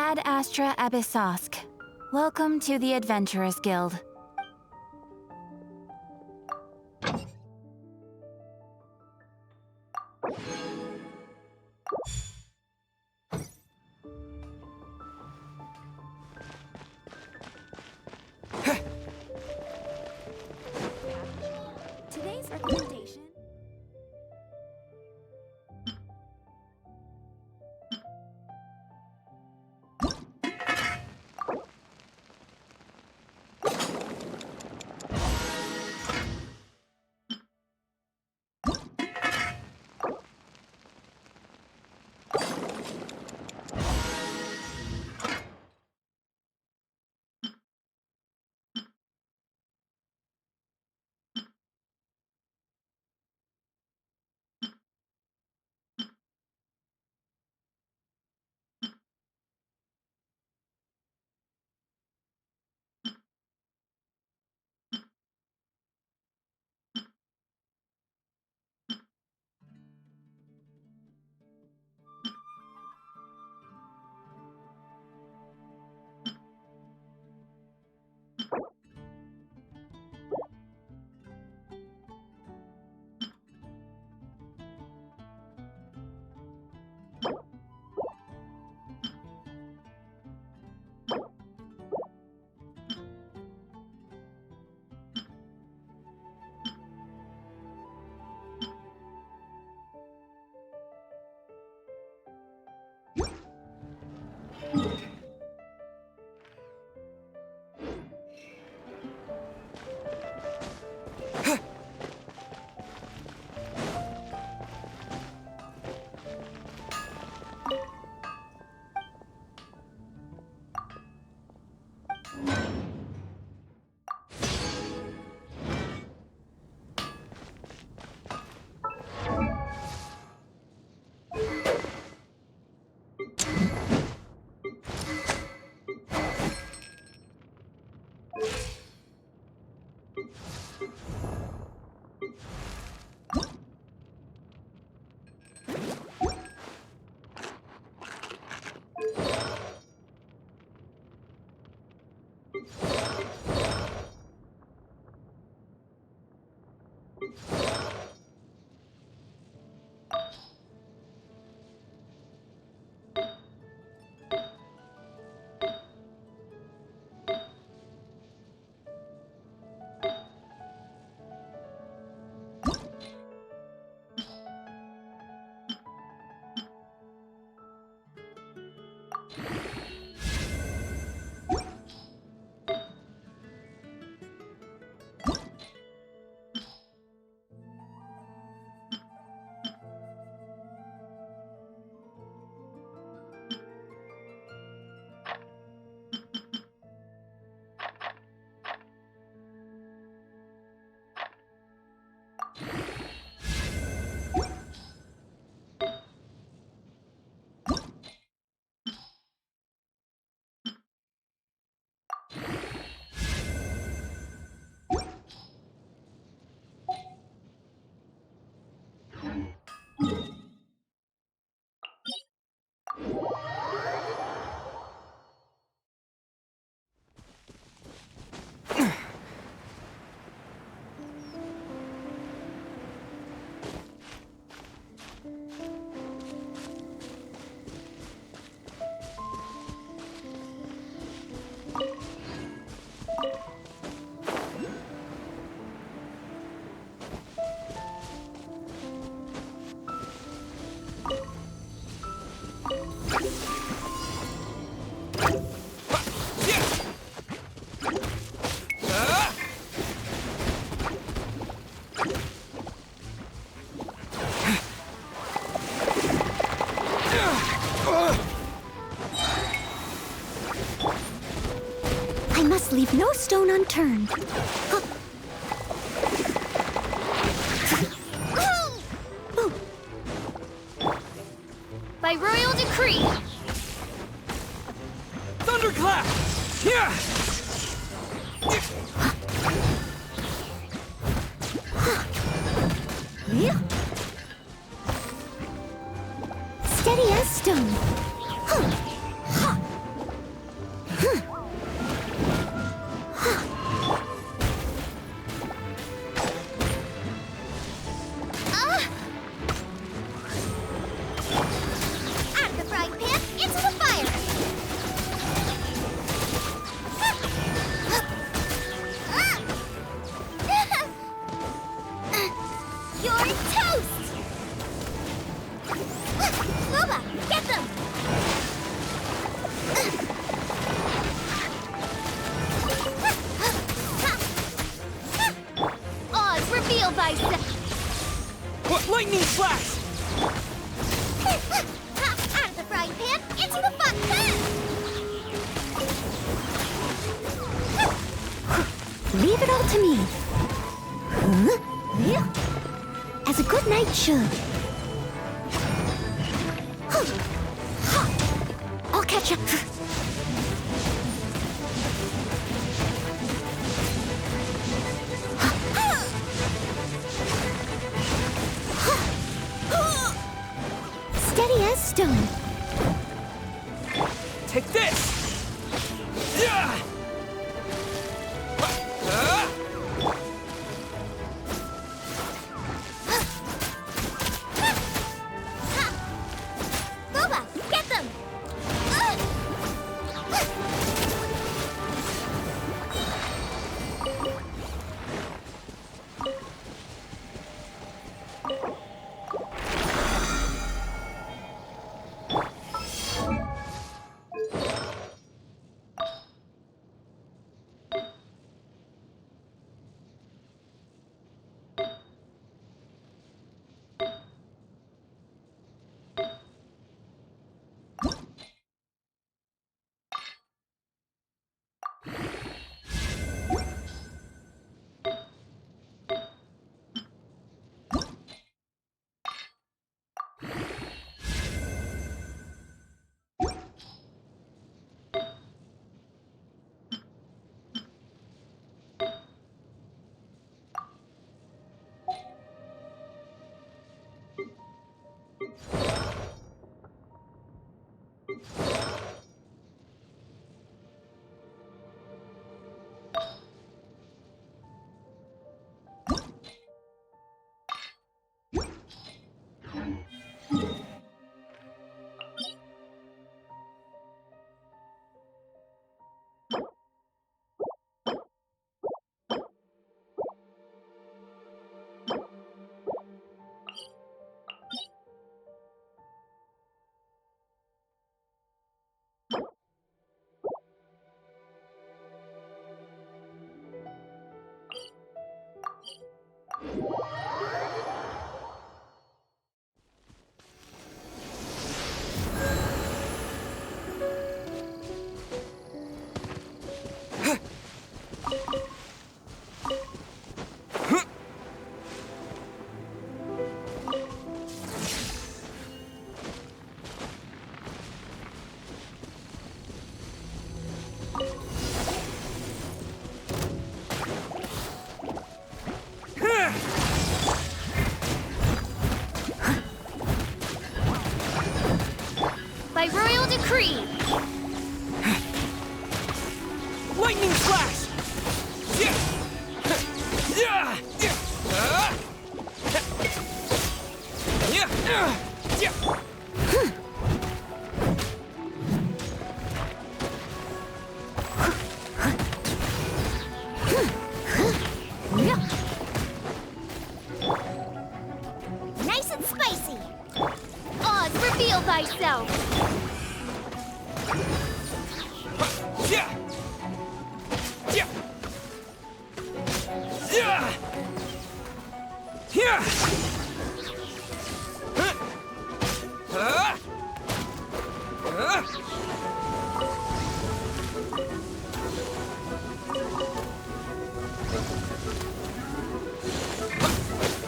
Ad Astra Abyssosk. Welcome to the Adventurers Guild. Today's recommendation. I must leave no stone unturned. By royal decree. Thunderclap! Yeah! Steady as stone. You're toast! Loba, get them! Oz reveal thyself! What? Lightning flash! Out of the frying pan, into the fun pan! Leave it all to me. Huh? As a good knight should. I'll catch up. Steady as stone. Take this! Yeah! Loba, get them! By royal decree! Lightning flash! Yeah! Yeah! Yeah! Yeah! Yeah! Nice and spicy! Oz, reveal thyself! Yeah! Yeah! Yeah! Yeah!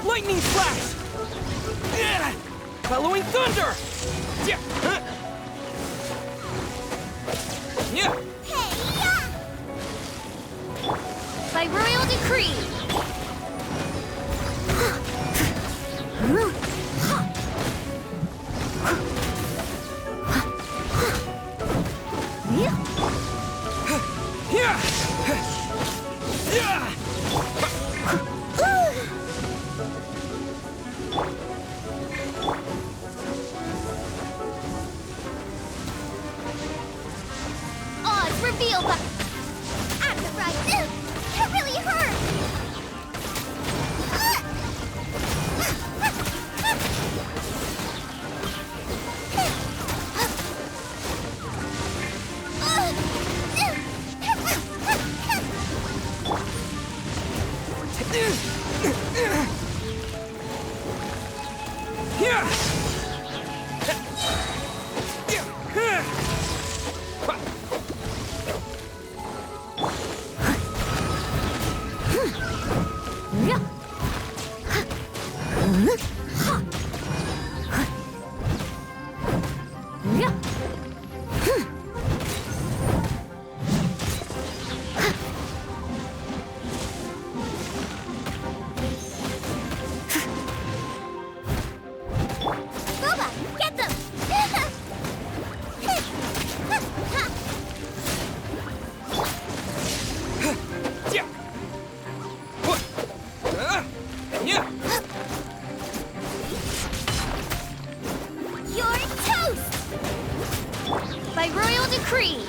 Lightning flash! Yeah! Following thunder! Yeah! Yeah! Hey-ya! By royal decree! Yeah! Yeah! Oz, reveal the... Out of the right... That really hurt! Boba, get them! Yeah. What? Yeah. You're toast! By royal decree!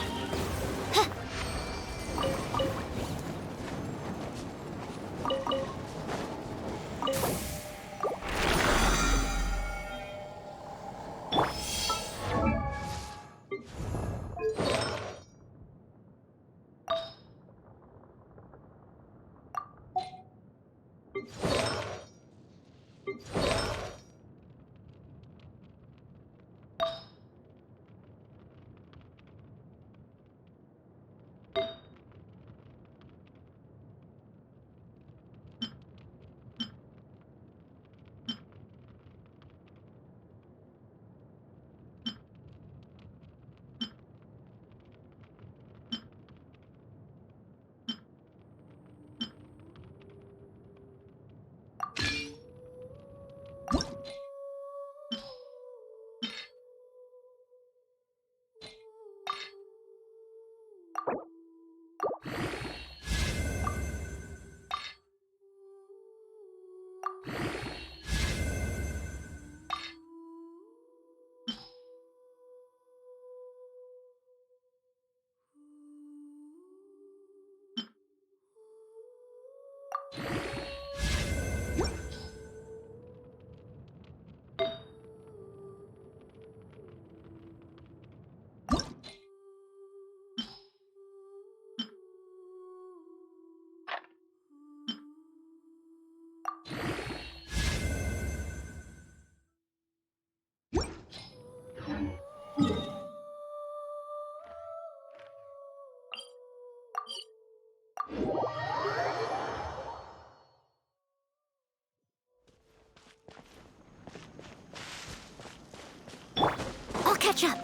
I'll catch up.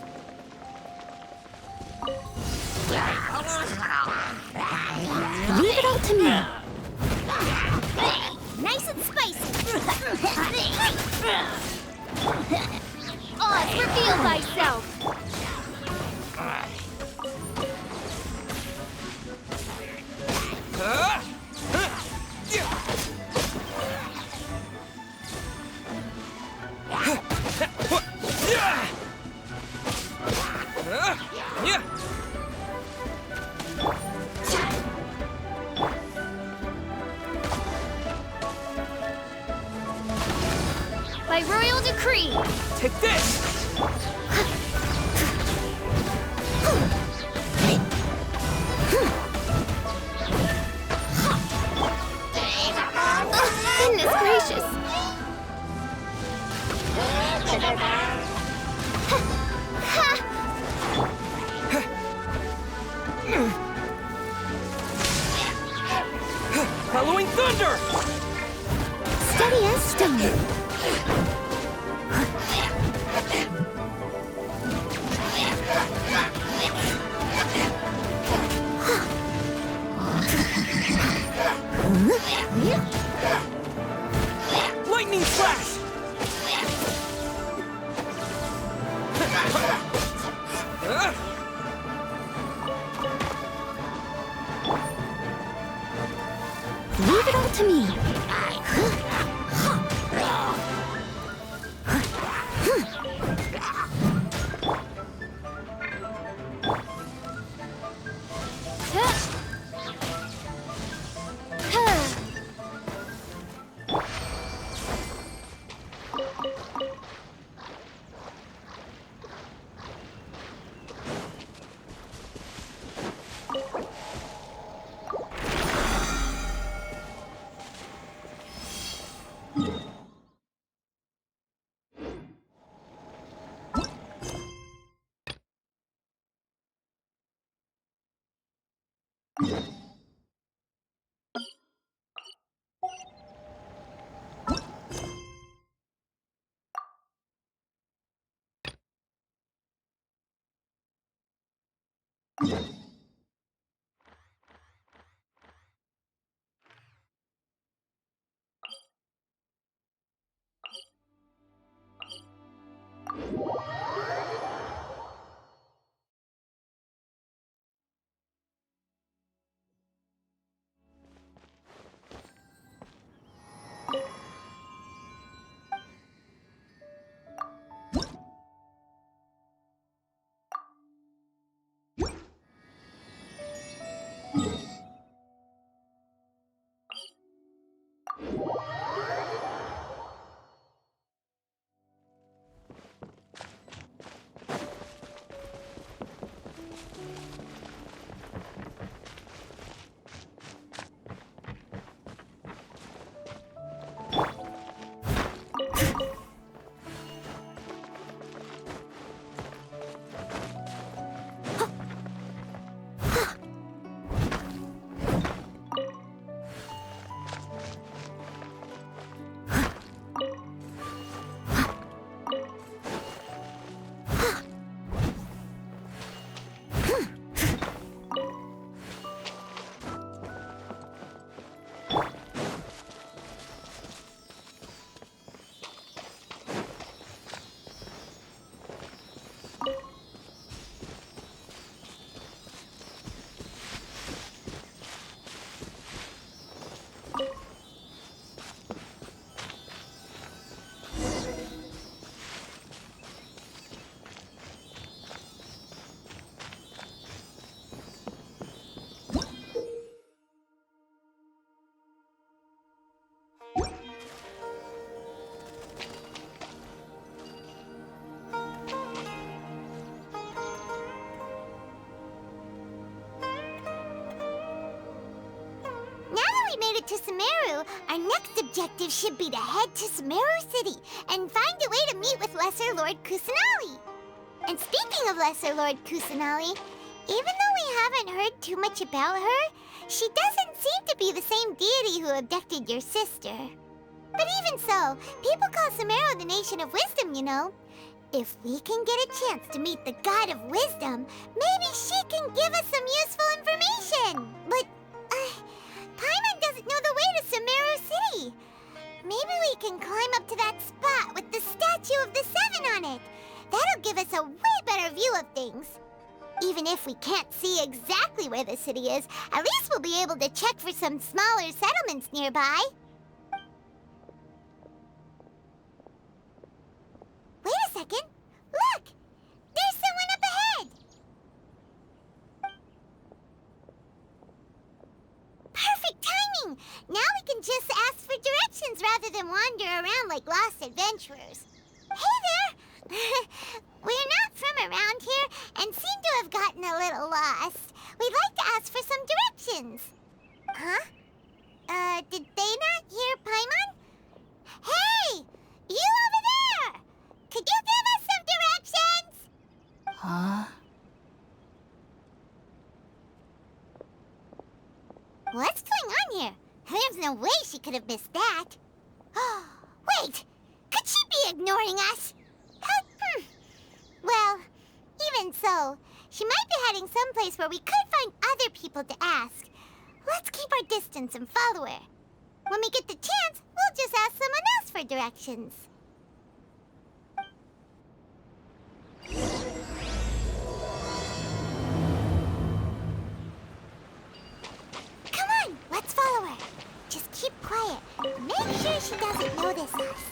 Leave it all to me. Nice and spicy! Oz, reveal thyself! Yeah. By royal decree! Take this. Goodness gracious! Following thunder. Steady as stone. Lightning flash. Leave it all to me. To Sumeru, our next objective should be to head to Sumeru City and find a way to meet with Lesser Lord Kusanali. And speaking of Lesser Lord Kusanali, even though we haven't heard too much about her, she doesn't seem to be the same deity who abducted your sister. But even so, people call Sumeru the Nation of Wisdom, you know. If we can get a chance to meet the God of Wisdom, maybe she can give us some useful information. But, Paimon doesn't know the way to Sumeru City. Maybe we can climb up to that spot with the statue of the Seven on it. That'll give us a way better view of things. Even if we can't see exactly where the city is, at least we'll be able to check for some smaller settlements nearby. Wait a second. Look! There's someone up ahead! Perfect timing! Now we can just ask for directions rather than wander around like lost adventurers. Hey there! We're not from around here and seem to have gotten a little lost. We'd like to ask for some directions. Huh? Did they not hear Paimon? Hey! You over there! Could you give us some directions? Huh? What's going on here? There's no way she could have missed that. Wait! Could she be ignoring us? Well, even so, she might be heading someplace where we could find other people to ask. Let's keep our distance and follow her. When we get the chance, we'll just ask someone else for directions. Come on, let's follow her. Just keep quiet. Make sure she doesn't notice us.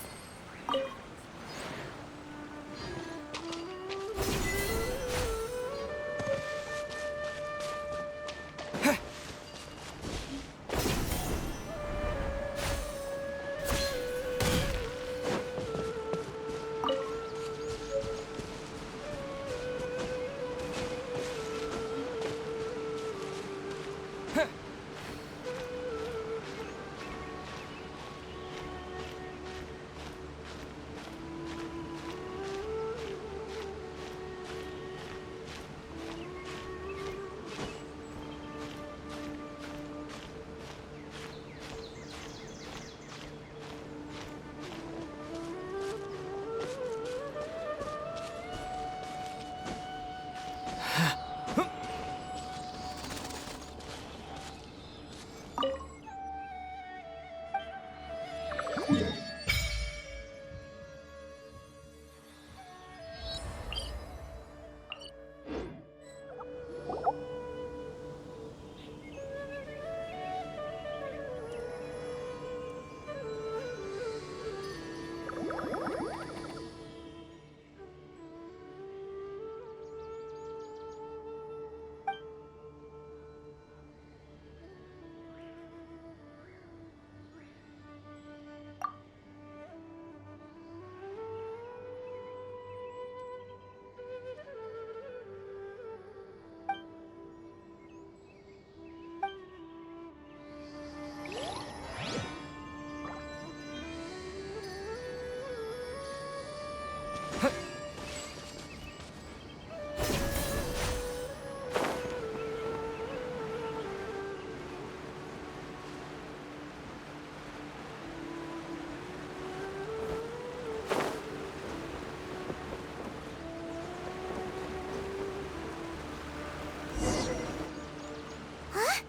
Huh?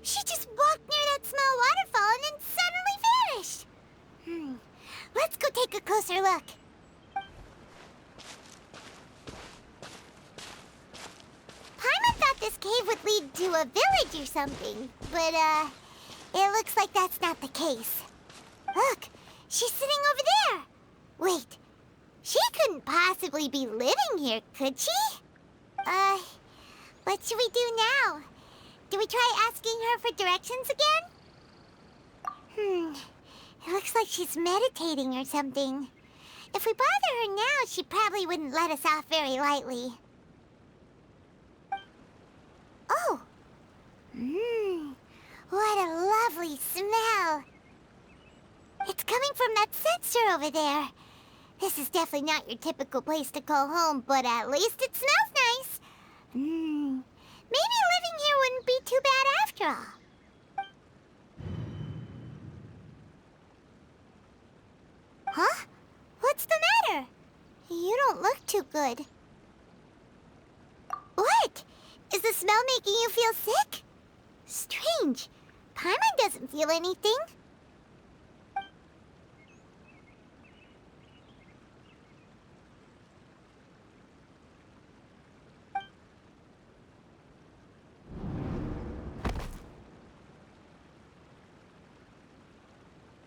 She just walked near that small waterfall and then suddenly vanished. Let's go take a closer look. Paimon thought this cave would lead to a village or something, but, it looks like that's not the case. Look, she's sitting over there. Wait, she couldn't possibly be living here, could she? What should we do now? Do we try asking her for directions again? It looks like she's meditating or something. If we bother her now, she probably wouldn't let us off very lightly. Oh! What a lovely smell! It's coming from that sensor over there. This is definitely not your typical place to call home, but at least it smells nice. Maybe living here wouldn't be too bad after all. Huh? What's the matter? You don't look too good. What? Is the smell making you feel sick? Strange. Paimon doesn't feel anything.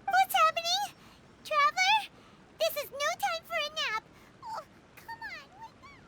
What's happening? Traveler? This is no time for a nap. Oh, come on, wake up.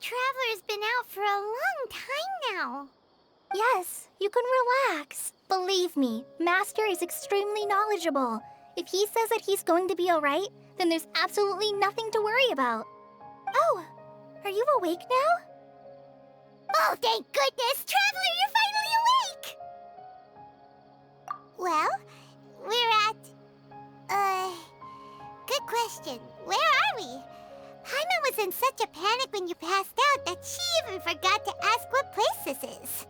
Traveler's been out for a long time now. Yes, you can relax. Believe me, Master is extremely knowledgeable. If he says that he's going to be alright, then there's absolutely nothing to worry about. Oh, are you awake now? Oh, thank goodness! Traveler, you're finally awake! Well, we're at... Good question. Where are we? Paimon was in such a panic when you passed out that she even forgot to ask what place this is.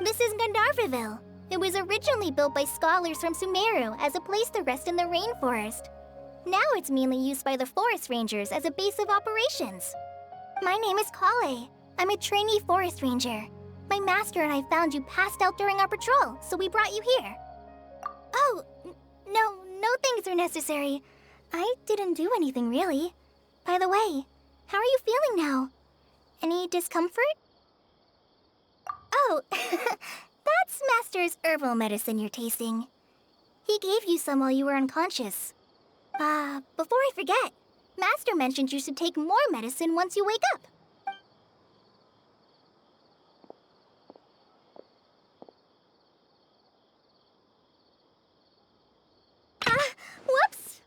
This is Gandharvaville. It was originally built by scholars from Sumeru as a place to rest in the rainforest. Now it's mainly used by the forest rangers as a base of operations. My name is Kale. I'm a trainee forest ranger. My master and I found you passed out during our patrol, so we brought you here. Oh, no things are necessary. I didn't do anything really. By the way, how are you feeling now? Any discomfort? Oh, that's Master's herbal medicine you're tasting. He gave you some while you were unconscious. Before I forget, Master mentioned you should take more medicine once you wake up. Whoops!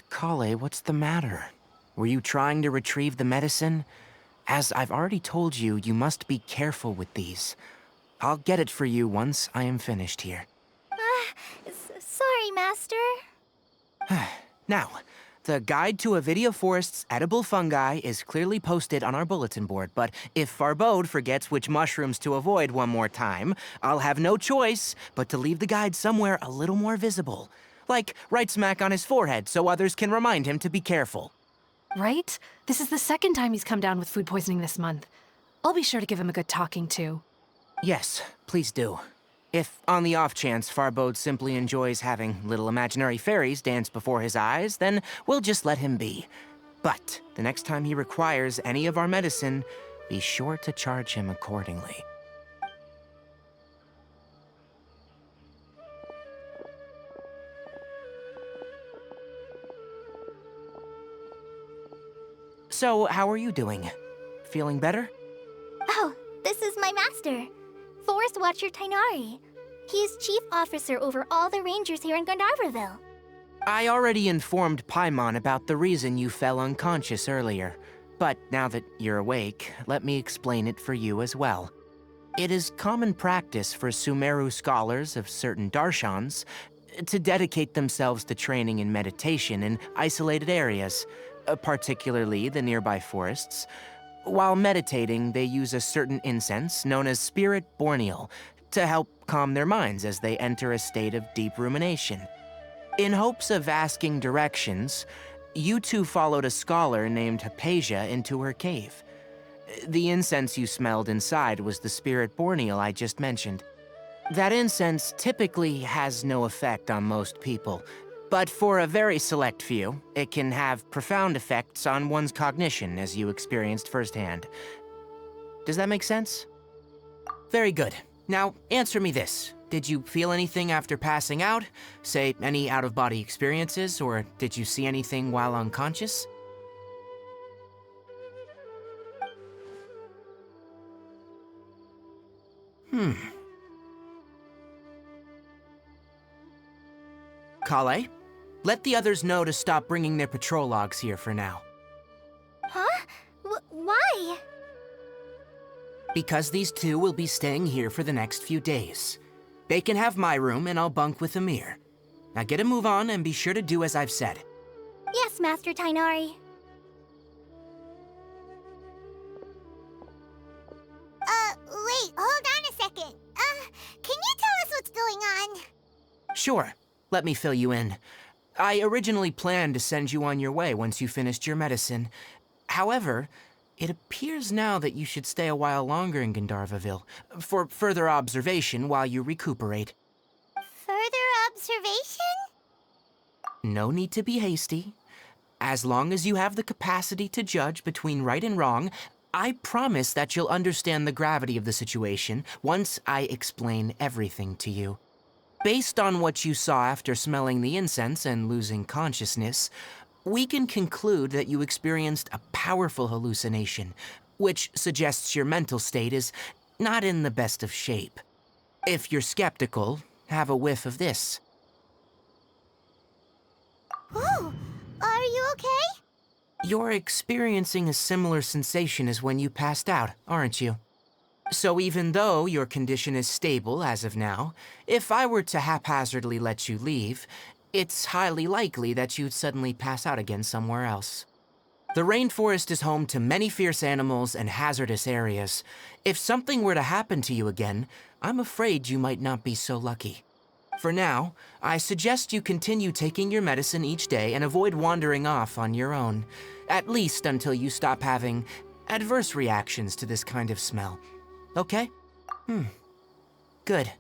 Kale, what's the matter? Were you trying to retrieve the medicine? As I've already told you, you must be careful with these. I'll get it for you once I am finished here. Sorry, Master. Now, the Guide to Avidia Forest's edible fungi is clearly posted on our bulletin board, but if Farbode forgets which mushrooms to avoid one more time, I'll have no choice but to leave the guide somewhere a little more visible. Like right smack on his forehead so others can remind him to be careful. Right? This is the second time he's come down with food poisoning this month. I'll be sure to give him a good talking to. Yes, please do. If, on the off chance, Farbode simply enjoys having little imaginary fairies dance before his eyes, then we'll just let him be. But the next time he requires any of our medicine, be sure to charge him accordingly. So, how are you doing? Feeling better? Oh, this is my master, Forest Watcher Tainari. He is chief officer over all the rangers here in Gandharvaville. I already informed Paimon about the reason you fell unconscious earlier. But now that you're awake, let me explain it for you as well. It is common practice for Sumeru scholars of certain darshans to dedicate themselves to training in meditation in isolated areas, particularly the nearby forests. While meditating, they use a certain incense known as Spirit Borneal to help calm their minds as they enter a state of deep rumination. In hopes of asking directions, you two followed a scholar named Hypatia into her cave. The incense you smelled inside was the Spirit Borneal I just mentioned. That incense typically has no effect on most people, but for a very select few, it can have profound effects on one's cognition, as you experienced firsthand. Does that make sense? Very good. Now, answer me this. Did you feel anything after passing out? Say, any out-of-body experiences, or did you see anything while unconscious? Kale, let the others know to stop bringing their patrol logs here for now. Huh? Why? Because these two will be staying here for the next few days. They can have my room and I'll bunk with Amir. Now get a move on and be sure to do as I've said. Yes, Master Tainari. Wait, hold on a second. Can you tell us what's going on? Sure, let me fill you in. I originally planned to send you on your way once you finished your medicine. However, it appears now that you should stay a while longer in Gandharvaville for further observation while you recuperate. Further observation? No need to be hasty. As long as you have the capacity to judge between right and wrong, I promise that you'll understand the gravity of the situation once I explain everything to you. Based on what you saw after smelling the incense and losing consciousness, we can conclude that you experienced a powerful hallucination, which suggests your mental state is not in the best of shape. If you're skeptical, have a whiff of this. Ooh, are you okay? You're experiencing a similar sensation as when you passed out, aren't you? So even though your condition is stable as of now, if I were to haphazardly let you leave, it's highly likely that you'd suddenly pass out again somewhere else. The rainforest is home to many fierce animals and hazardous areas. If something were to happen to you again, I'm afraid you might not be so lucky. For now, I suggest you continue taking your medicine each day and avoid wandering off on your own, at least until you stop having adverse reactions to this kind of smell. Okay? Good.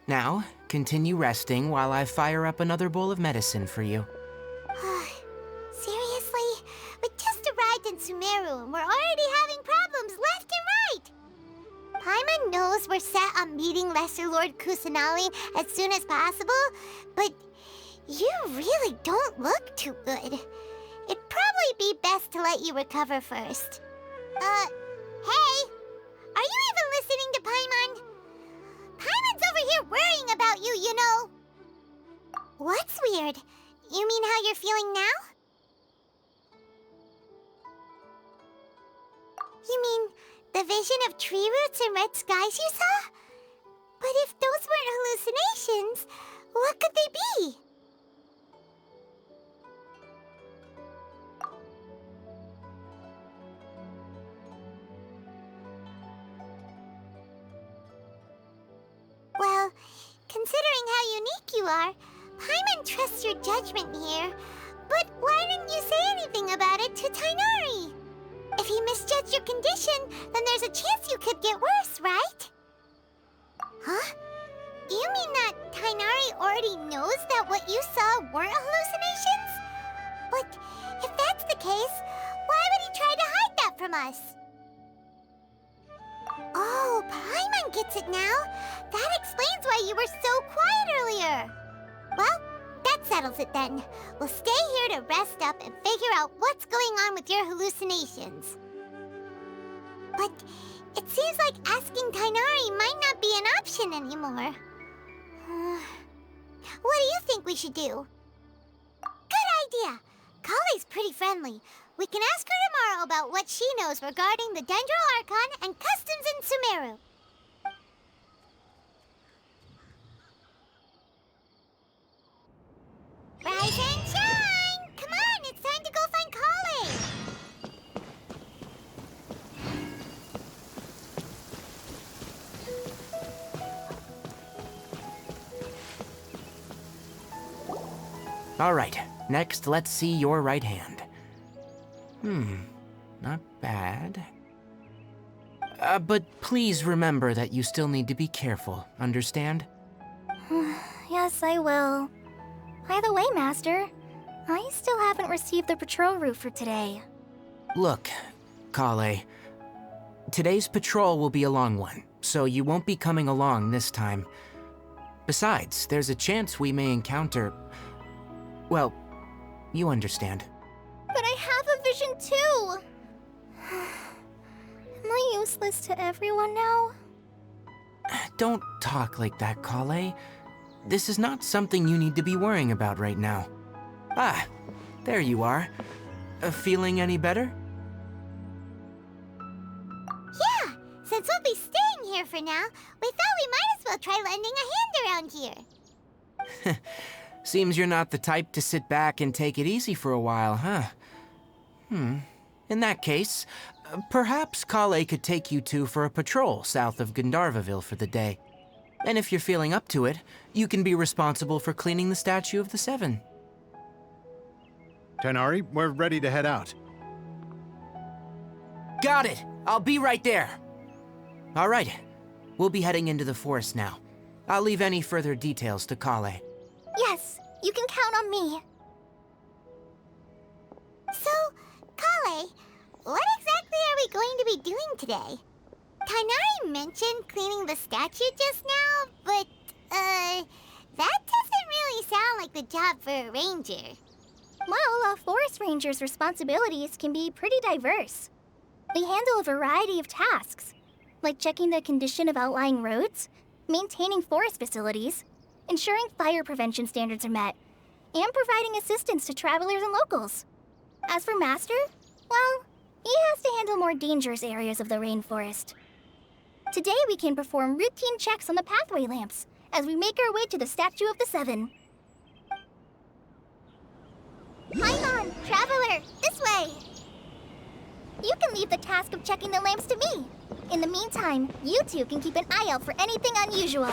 Now, continue resting while I fire up another bowl of medicine for you. Seriously? We just arrived in Sumeru and we're already having problems left and right! Paimon knows we're set on meeting Lesser Lord Kusanali as soon as possible, but you really don't look too good. It'd probably be best to let you recover first. Hey! Are you even listening to Paimon? Paimon's over here worrying about you, you know. What's weird? You mean how you're feeling now? You mean the vision of tree roots and red skies you saw? But if those weren't hallucinations, what could they be? Well, considering how unique you are, Paimon trusts your judgment here. But why didn't you say anything about it to Tainari? If he misjudged your condition, then there's a chance you could get worse, right? Huh? You mean that Tainari already knows that what you saw weren't hallucinations? But if that's the case, why would he try to hide that from us? Oh, Paimon gets it now. That explains why you were so quiet earlier. Well, that settles it then. We'll stay here to rest up and figure out what's going on with your hallucinations. But it seems like asking Tainari might not be an option anymore. What do you think we should do? Good idea. Kale's pretty friendly. We can ask her tomorrow about what she knows regarding the Dendro Archon and customs in Sumeru. Rise and shine! Come on, it's time to go find Kale! All right, next let's see your right hand. Not bad. But please remember that you still need to be careful, understand? Yes, I will. By the way, Master, I still haven't received the patrol route for today. Look, Kale, today's patrol will be a long one, so you won't be coming along this time. Besides, there's a chance we may encounter... well, you understand. But I have a vision too! Am I useless to everyone now? Don't talk like that, Kale. This is not something you need to be worrying about right now. Ah, there you are. Feeling any better? Yeah, since we'll be staying here for now, we thought we might as well try lending a hand around here. Seems you're not the type to sit back and take it easy for a while, huh? In that case, perhaps Kale could take you two for a patrol south of Gandharvaville for the day. And if you're feeling up to it, you can be responsible for cleaning the Statue of the Seven. Tainari, we're ready to head out. Got it! I'll be right there! All right, we'll be heading into the forest now. I'll leave any further details to Kale. Yes, you can count on me. So, Kale, what exactly are we going to be doing today? Tainari mentioned cleaning the statue just now, but, that doesn't really sound like the job for a ranger. Well, a forest ranger's responsibilities can be pretty diverse. They handle a variety of tasks, like checking the condition of outlying roads, maintaining forest facilities, ensuring fire prevention standards are met, and providing assistance to travelers and locals. As for Master, well, he has to handle more dangerous areas of the rainforest. Today we can perform routine checks on the pathway lamps as we make our way to the Statue of the Seven. Paimon, Traveler, this way! You can leave the task of checking the lamps to me. In the meantime, you two can keep an eye out for anything unusual.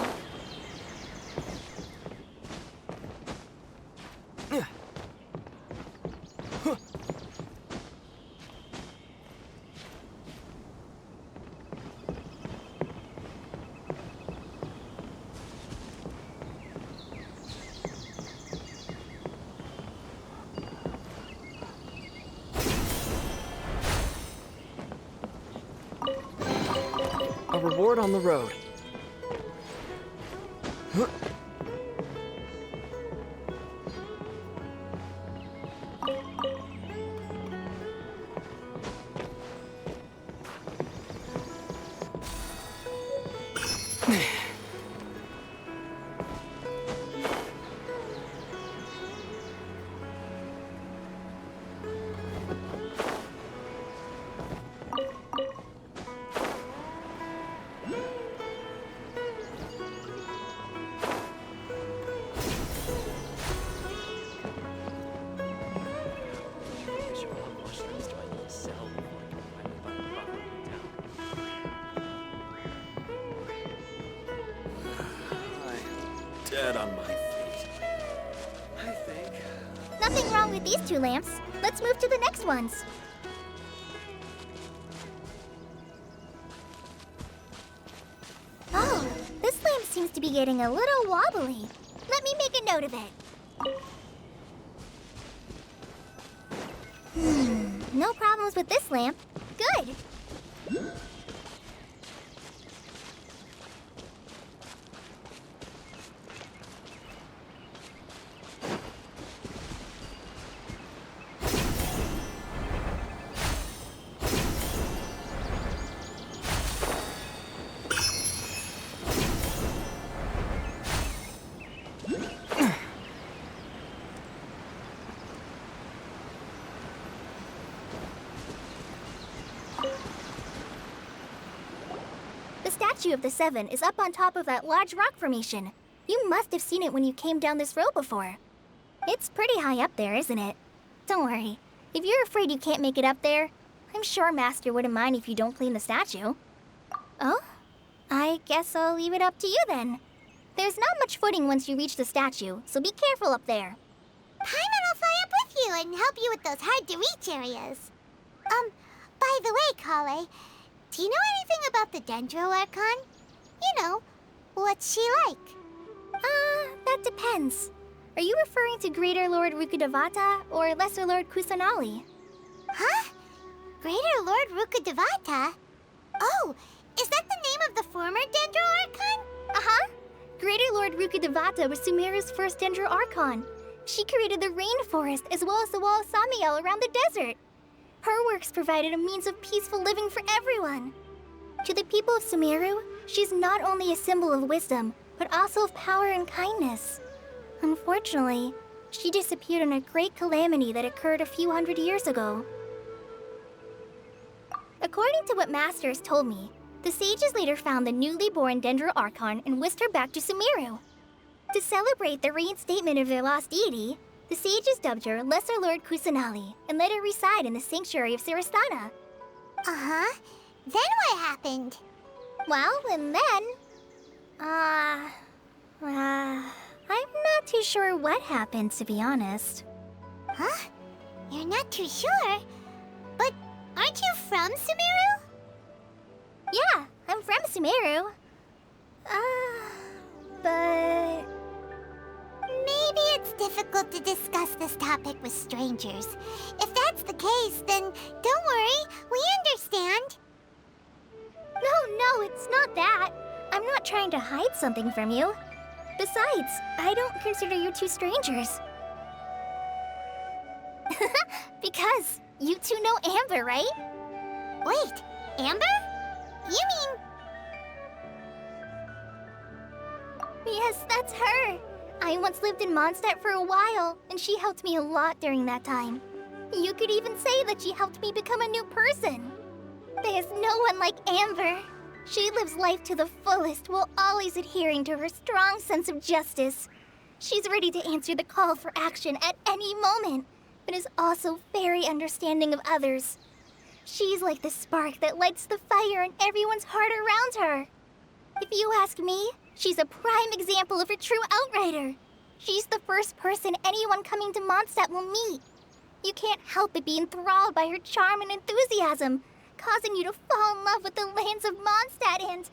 A reward on the road. Dead on my feet. I think. Nothing wrong with these two lamps. Let's move to the next ones. Oh, this lamp seems to be getting a little wobbly. Let me make a note of it. No problems with this lamp. Good. The statue of the Seven is up on top of that large rock formation. You must have seen it when you came down this road before. It's pretty high up there, isn't it? Don't worry. If you're afraid you can't make it up there, I'm sure Master wouldn't mind if you don't clean the statue. Oh? I guess I'll leave it up to you then. There's not much footing once you reach the statue, so be careful up there. Paimon will fly up with you and help you with those hard-to-reach areas. By the way, Kale, do you know anything about the Dendro Archon? You know, what's she like? That depends. Are you referring to Greater Lord Rukkhadevata or Lesser Lord Kusanali? Huh? Greater Lord Rukkhadevata? Oh, is that the name of the former Dendro Archon? Uh-huh. Greater Lord Rukkhadevata was Sumeru's first Dendro Archon. She created the rainforest as well as the wall of Samiel around the desert. Her works provided a means of peaceful living for everyone. To the people of Sumeru, she's not only a symbol of wisdom, but also of power and kindness. Unfortunately, she disappeared in a great calamity that occurred a few hundred years ago. According to what Master has told me, the sages later found the newly born Dendro Archon and whisked her back to Sumeru. To celebrate the reinstatement of their lost deity, the sages dubbed her Lesser Lord Kusanali and let her reside in the sanctuary of Sarastana. Uh-huh. Then what happened? Well, and then... I'm not too sure what happened, to be honest. Huh? You're not too sure? But aren't you from Sumeru? Yeah, I'm from Sumeru. But... Maybe it's difficult to discuss this topic with strangers. If that's the case, then don't worry, we understand. No, it's not that. I'm not trying to hide something from you. Besides, I don't consider you two strangers. Because you two know Amber, right? Wait, Amber? You mean... Yes, that's her. I once lived in Mondstadt for a while, and she helped me a lot during that time. You could even say that she helped me become a new person. There's no one like Amber. She lives life to the fullest while always adhering to her strong sense of justice. She's ready to answer the call for action at any moment, but is also very understanding of others. She's like the spark that lights the fire in everyone's heart around her. If you ask me, she's a prime example of a true outrider. She's the first person anyone coming to Mondstadt will meet. You can't help but be enthralled by her charm and enthusiasm, causing you to fall in love with the lands of Mondstadt and...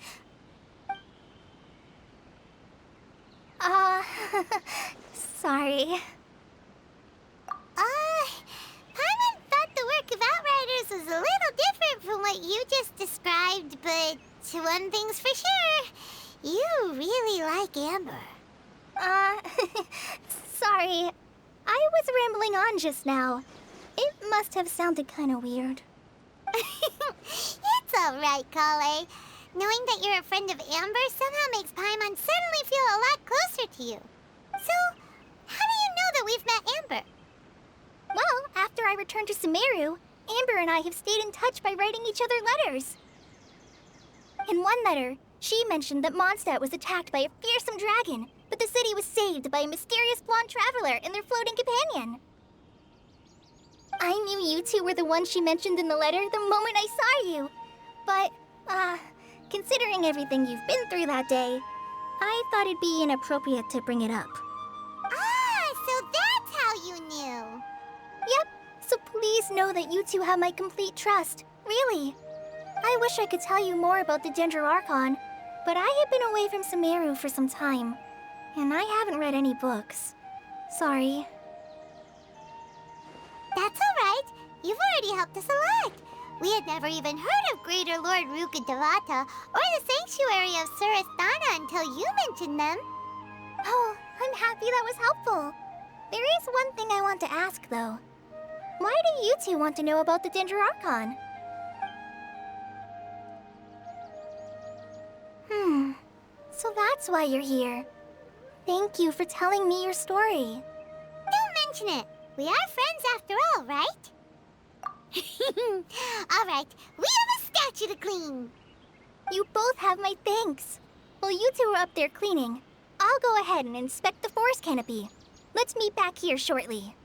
sorry. Paimon thought the work of Outriders was a little different from what you just described, but one thing's for sure. You really like Amber. Sorry. I was rambling on just now. It must have sounded kind of weird. It's alright, Kale. Knowing that you're a friend of Amber somehow makes Paimon suddenly feel a lot closer to you. So, how do you know that we've met Amber? Well, after I returned to Sumeru, Amber and I have stayed in touch by writing each other letters. In one letter, she mentioned that Mondstadt was attacked by a fearsome dragon, but the city was saved by a mysterious blonde traveler and their floating companion. I knew you two were the ones she mentioned in the letter the moment I saw you. But, considering everything you've been through that day, I thought it'd be inappropriate to bring it up. Ah, so that's how you knew. Yep, so please know that you two have my complete trust, really. I wish I could tell you more about the Dendroarchon, but I have been away from Sumeru for some time, and I haven't read any books. Sorry. That's alright. You've already helped us a lot. We had never even heard of Greater Lord Rukkhadevata or the Sanctuary of Surasthana until you mentioned them. Oh, I'm happy that was helpful. There is one thing I want to ask, though. Why do you two want to know about the Dendroarchon? So that's why you're here. Thank you for telling me your story. Don't mention it. We are friends after all, right? Alright, we have a statue to clean. You both have my thanks. While you two are up there cleaning, I'll go ahead and inspect the forest canopy. Let's meet back here shortly.